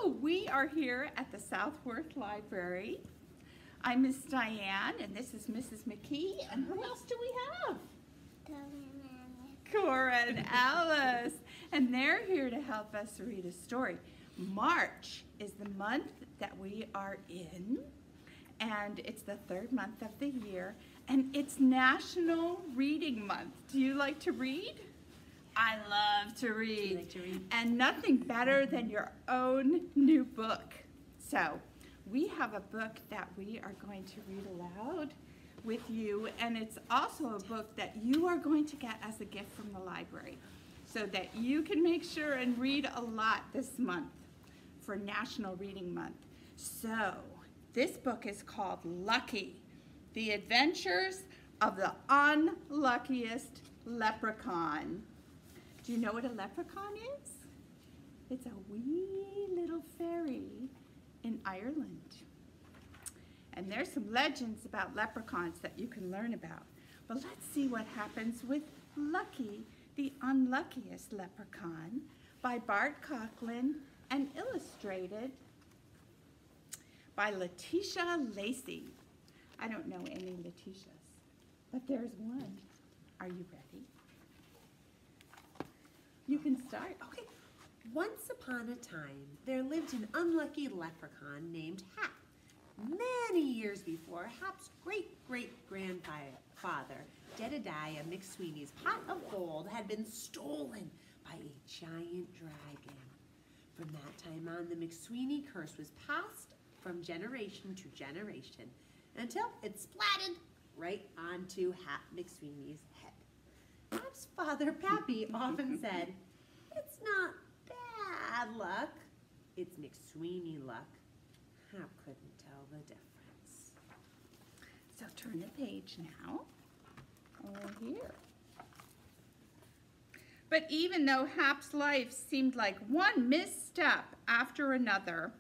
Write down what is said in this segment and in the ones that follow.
Hello, we are here at the Southworth Library. I'm Miss Diane, and this is Mrs. McKee, and who else do we have? Cora and Alice, and they're here to help us read a story. March is the month that we are in, and it's the third month of the year, and it's National Reading Month. Do you like to read? I love to read. You like to read? And nothing better than your own new book. So we have a book that we are going to read aloud with you, and it's also a book that you are going to get as a gift from the library so that you can make sure and read a lot this month for National Reading Month. So this book is called Lucky, The Adventures of the Unluckiest Leprechaun. Do you know what a leprechaun is? It's a wee little fairy in Ireland. And there's some legends about leprechauns that you can learn about. But let's see what happens with Lucky, the Unluckiest Leprechaun by Bart Conklin and illustrated by Letitia Lacey. I don't know any Letitias, but there's one. Are you ready? You can start. Okay. Once upon a time, there lived an unlucky leprechaun named Hap. Many years before, Hap's great-great-grandfather, Jedediah McSweeney's pot of gold had been stolen by a giant dragon. From that time on, the McSweeney curse was passed from generation to generation until it splatted right onto Hap McSweeney's head. Hap's father, Pappy, often said, "It's not bad luck, it's McSweeney luck." Hap couldn't tell the difference. So turn the page now. Over here. But even though Hap's life seemed like one misstep after another,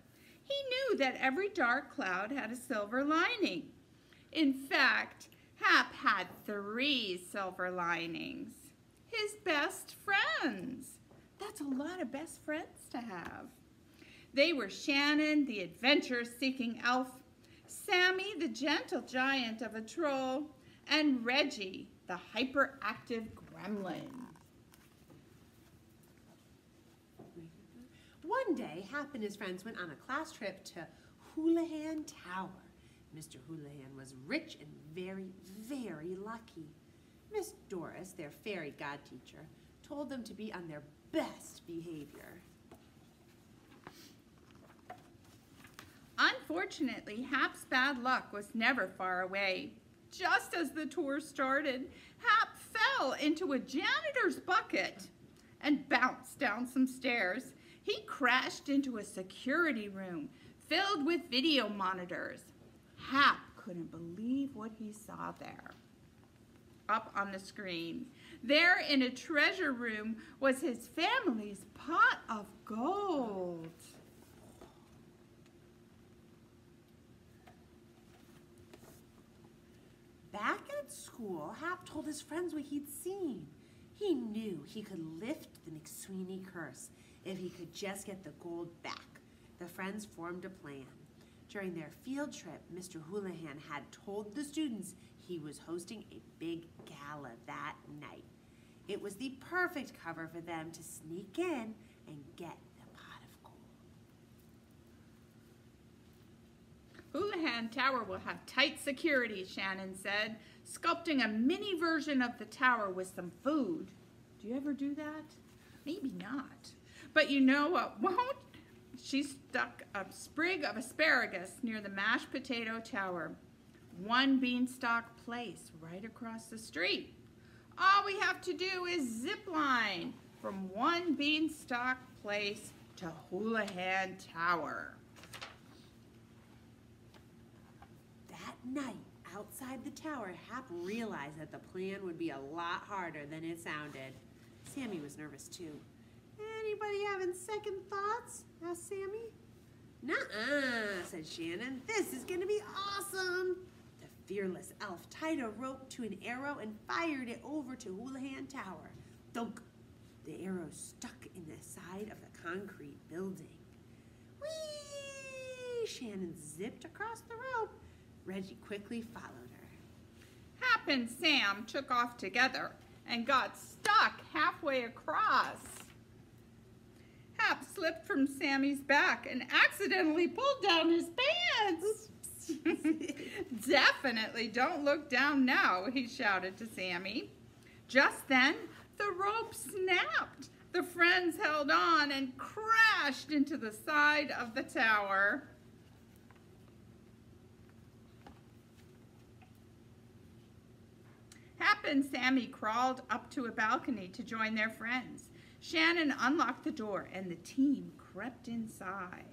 he knew that every dark cloud had a silver lining. In fact, Hap had 3 silver linings. His best friends. That's a lot of best friends to have. They were Shannon, the adventure-seeking elf, Sammy, the gentle giant of a troll, and Reggie, the hyperactive gremlin. One day, Hap and his friends went on a class trip to Houlihan Tower. Mr. Houlihan was rich and very, very lucky. Miss Doris, their fairy god teacher, told them to be on their best behavior. Unfortunately, Hap's bad luck was never far away. Just as the tour started, Hap fell into a janitor's bucket and bounced down some stairs. He crashed into a security room filled with video monitors. Hap couldn't believe what he saw there. Up on the screen, there in a treasure room was his family's pot of gold. Back at school, Hap told his friends what he'd seen. He knew he could lift the McSweeney curse if he could just get the gold back. The friends formed a plan. During their field trip, Mr. Houlihan had told the students he was hosting a big gala that night. It was the perfect cover for them to sneak in and get the pot of gold. Houlihan Tower will have tight security, Shannon said, sculpting a mini version of the tower with some food. Do you ever do that? Maybe not. But you know what won't? She stuck a sprig of asparagus near the mashed potato tower. One beanstalk place right across the street. All we have to do is zip line from one beanstalk place to Houlihan Tower. That night, outside the tower, Hap realized that the plan would be a lot harder than it sounded. Sammy was nervous too. "Anybody having second thoughts?" asked Sammy. "Nuh-uh," said Shannon. "This is gonna be awesome." The fearless elf tied a rope to an arrow and fired it over to Houlihan Tower. Thunk! The arrow stuck in the side of the concrete building. "Whee!" way Shannon zipped across the rope, Reggie quickly followed her. Hap and Sam took off together and got stuck halfway across. Hap slipped from Sammy's back and accidentally pulled down his pants. Definitely don't look down now, he shouted to Sammy. Just then, the rope snapped. The friends held on and crashed into the side of the tower. Hap and Sammy crawled up to a balcony to join their friends. Shannon unlocked the door and the team crept inside.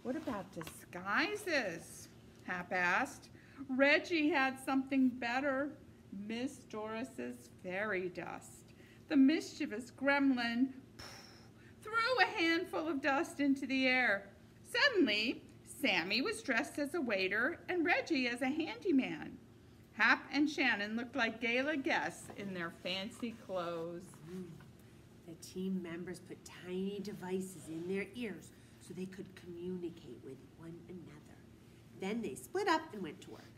What about disguises? Hap asked. Reggie had something better. Miss Doris's fairy dust. The mischievous gremlin threw a handful of dust into the air. Suddenly, Sammy was dressed as a waiter and Reggie as a handyman. Hap and Shannon looked like gala guests in their fancy clothes. The team members put tiny devices in their ears so they could communicate with one another. Then they split up and went to work.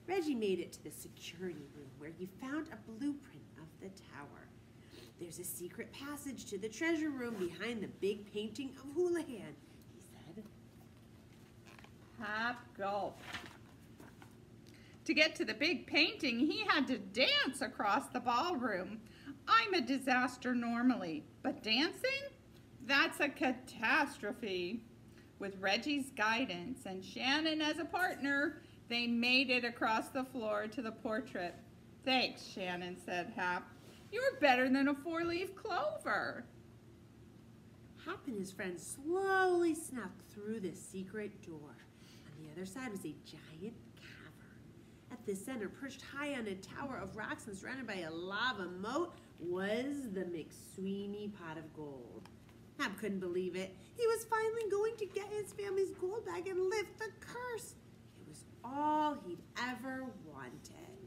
Reggie made it to the security room where he found a blueprint of the tower. There's a secret passage to the treasure room behind the big painting of Houlihan, he said. Hap gulped. To get to the big painting, he had to dance across the ballroom. I'm a disaster normally, but dancing? That's a catastrophe. With Reggie's guidance and Shannon as a partner, they made it across the floor to the portrait. Thanks, Shannon, said Hap. You're better than a four-leaf clover. Hap and his friends slowly snuck through the secret door. On the other side was a giant cavern. At the center, perched high on a tower of rocks and surrounded by a lava moat, was the McSweeney pot of gold. Hap couldn't believe it. He was finally going to get his family's gold back and lift the curse. It was all he'd ever wanted.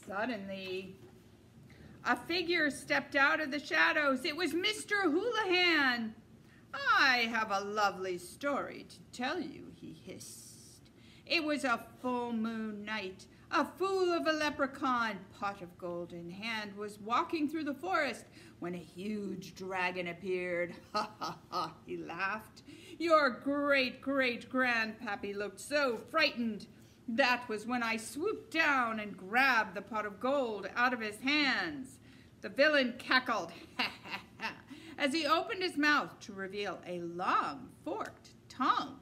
Suddenly, a figure stepped out of the shadows. It was Mr. Houlihan. I have a lovely story to tell you, he hissed. It was a full moon night. A fool of a leprechaun, pot of gold in hand, was walking through the forest when a huge dragon appeared. Ha ha ha, he laughed. Your great-great-grandpappy looked so frightened. That was when I swooped down and grabbed the pot of gold out of his hands. The villain cackled, ha ha ha, as he opened his mouth to reveal a long, forked tongue.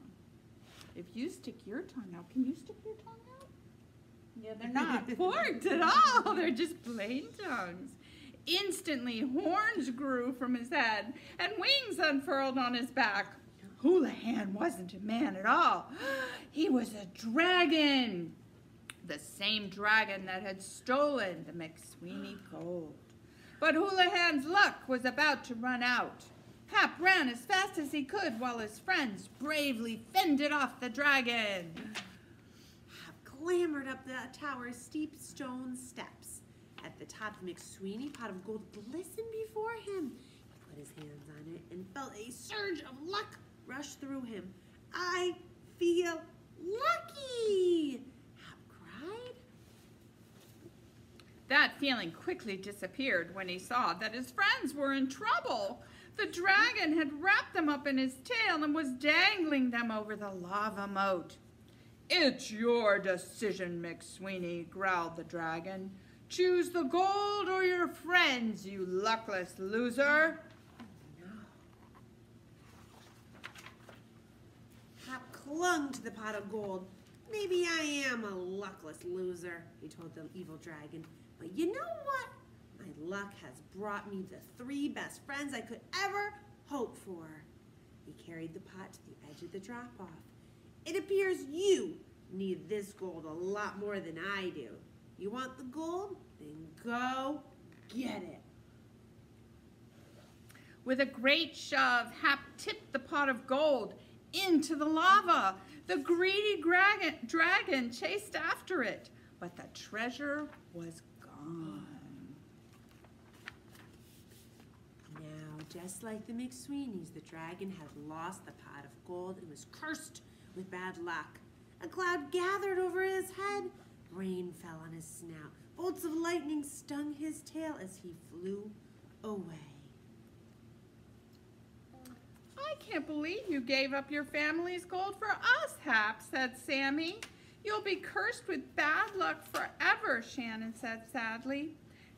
If you stick your tongue out, can you stick your tongue out? Yeah, they're not forked at all. They're just plain tongues. Instantly, horns grew from his head and wings unfurled on his back. Houlihan wasn't a man at all. He was a dragon. The same dragon that had stolen the McSweeney gold. But Houlihan's luck was about to run out. Hap ran as fast as he could while his friends bravely fended off the dragon. Hap clambered up the tower's steep stone steps. At the top, McSweeney pot of gold glistened before him. He put his hands on it and felt a surge of luck rush through him. I feel lucky, Hap cried. That feeling quickly disappeared when he saw that his friends were in trouble. The dragon had wrapped them up in his tail and was dangling them over the lava moat. It's your decision, McSweeney, growled the dragon. Choose the gold or your friends, you luckless loser. No. Hap clung to the pot of gold. Maybe I am a luckless loser, he told the evil dragon. But you know what? My luck has brought me the 3 best friends I could ever hope for. He carried the pot to the edge of the drop-off. It appears you need this gold a lot more than I do. You want the gold? Then go get it. With a great shove, Hap tipped the pot of gold into the lava. The greedy dragon chased after it, but the treasure was gone. Now just like the McSweeneys, the dragon had lost the pot of gold and was cursed with bad luck. A cloud gathered over his head. Rain fell on his snout. Bolts of lightning stung his tail as he flew away. I can't believe you gave up your family's gold for us, Hap, said Sammy. You'll be cursed with bad luck forever, Shannon said sadly.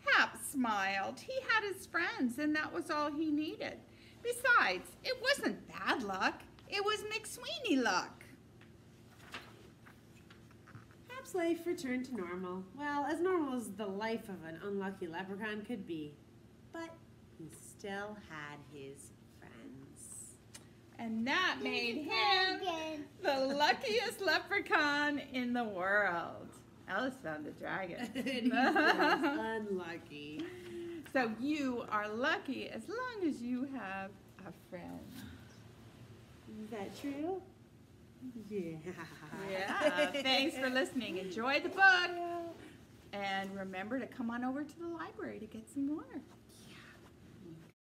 Hap smiled. He had his friends, and that was all he needed. Besides, it wasn't bad luck. It was McSweeney luck. Hap's life returned to normal. Well, as normal as the life of an unlucky leprechaun could be. But he still had his friends. And that made him the luckiest leprechaun in the world. Alice found a dragon. And he was unlucky. So you are lucky as long as you have a friend. Is that true? Yeah. Yeah. Thanks for listening. Enjoy the book. And remember to come on over to the library to get some more.